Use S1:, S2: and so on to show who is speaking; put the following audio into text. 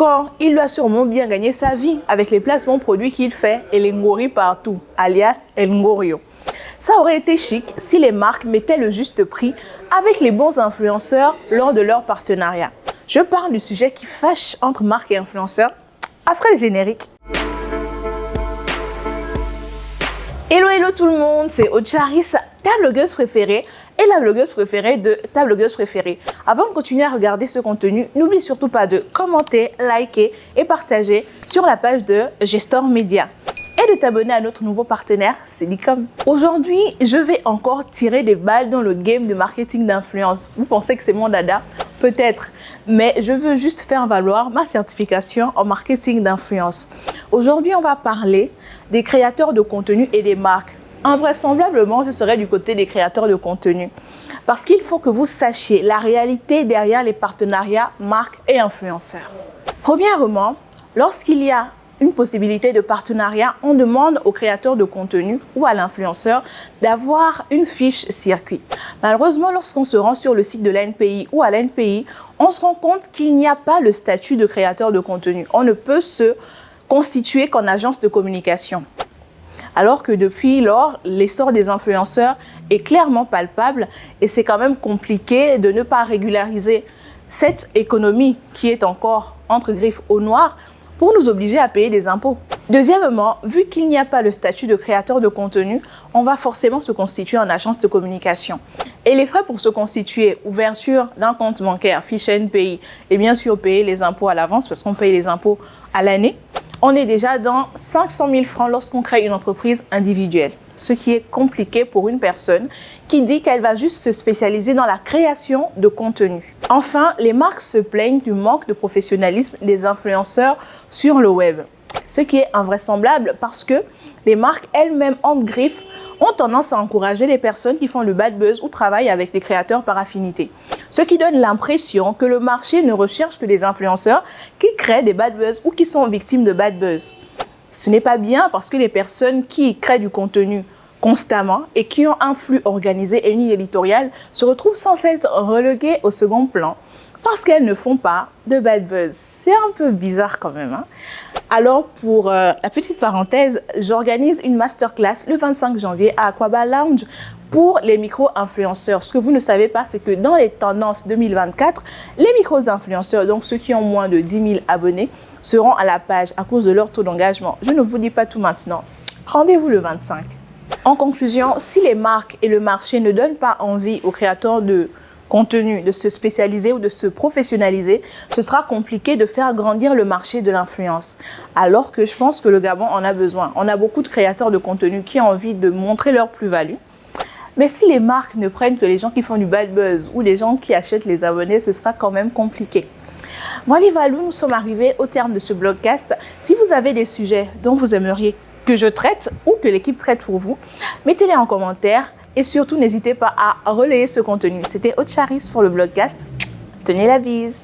S1: Quand il doit sûrement bien gagner sa vie avec les placements produits qu'il fait et les ngori partout, alias El Ngorio. Ça aurait été chic si les marques mettaient le juste prix avec les bons influenceurs lors de leur partenariat. Je parle du sujet qui fâche entre marques et influenceurs après le générique. Hello tout le monde, c'est Ocharis, ta blogueuse préférée et la blogueuse préférée de ta blogueuse préférée. Avant de continuer à regarder ce contenu, n'oublie surtout pas de commenter, liker et partager sur la page de Gestor Media et de t'abonner à notre nouveau partenaire, Célicom. Aujourd'hui, je vais encore tirer des balles dans le game de marketing d'influence. Vous pensez que c'est mon dada? Peut-être, mais je veux juste faire valoir ma certification en marketing d'influence. Aujourd'hui, on va parler des créateurs de contenu et des marques. Invraisemblablement, je serai du côté des créateurs de contenu parce qu'il faut que vous sachiez la réalité derrière les partenariats marques et influenceurs. Premièrement, lorsqu'il y a une possibilité de partenariat, on demande au créateur de contenu ou à l'influenceur d'avoir une fiche circuit. Malheureusement, lorsqu'on se rend sur le site de l'ANPI ou à l'ANPI, on se rend compte qu'il n'y a pas le statut de créateur de contenu. On ne peut se constituer qu'en agence de communication. Alors que depuis lors, l'essor des influenceurs est clairement palpable et c'est quand même compliqué de ne pas régulariser cette économie qui est encore entre griffes au noir pour nous obliger à payer des impôts. Deuxièmement, vu qu'il n'y a pas le statut de créateur de contenu, on va forcément se constituer en agence de communication. Et les frais pour se constituer, ouverture d'un compte bancaire, fiche NPI et bien sûr payer les impôts à l'avance parce qu'on paye les impôts à l'année, on est déjà dans 500 000 francs lorsqu'on crée une entreprise individuelle. Ce qui est compliqué pour une personne qui dit qu'elle va juste se spécialiser dans la création de contenu. Enfin, les marques se plaignent du manque de professionnalisme des influenceurs sur le web. Ce qui est invraisemblable parce que les marques elles-mêmes en griffe ont tendance à encourager les personnes qui font le bad buzz ou travaillent avec des créateurs par affinité. Ce qui donne l'impression que le marché ne recherche que des influenceurs qui créent des bad buzz ou qui sont victimes de bad buzz. Ce n'est pas bien parce que les personnes qui créent du contenu constamment et qui ont un flux organisé et une ligne éditoriale se retrouvent sans cesse reléguées au second plan parce qu'elles ne font pas de bad buzz. C'est un peu bizarre quand même, hein? Alors pour la petite parenthèse, j'organise une masterclass le 25 janvier à Aquaba Lounge pour les micro-influenceurs. Ce que vous ne savez pas, c'est que dans les tendances 2024, les micro-influenceurs, donc ceux qui ont moins de 10 000 abonnés, seront à la page à cause de leur taux d'engagement. Je ne vous dis pas tout maintenant. Rendez-vous le 25. En conclusion, si les marques et le marché ne donnent pas envie aux créateurs de contenu de se spécialiser ou de se professionnaliser, ce sera compliqué de faire grandir le marché de l'influence. Alors que je pense que le Gabon en a besoin. On a beaucoup de créateurs de contenu qui ont envie de montrer leur plus-value. Mais si les marques ne prennent que les gens qui font du bad buzz ou les gens qui achètent les abonnés, ce sera quand même compliqué. Moi, les Valou, nous sommes arrivés au terme de ce blogcast. Si vous avez des sujets dont vous aimeriez que je traite ou que l'équipe traite pour vous, mettez-les en commentaire et surtout n'hésitez pas à relayer ce contenu. C'était Ocharis pour le blogcast. Tenez la bise.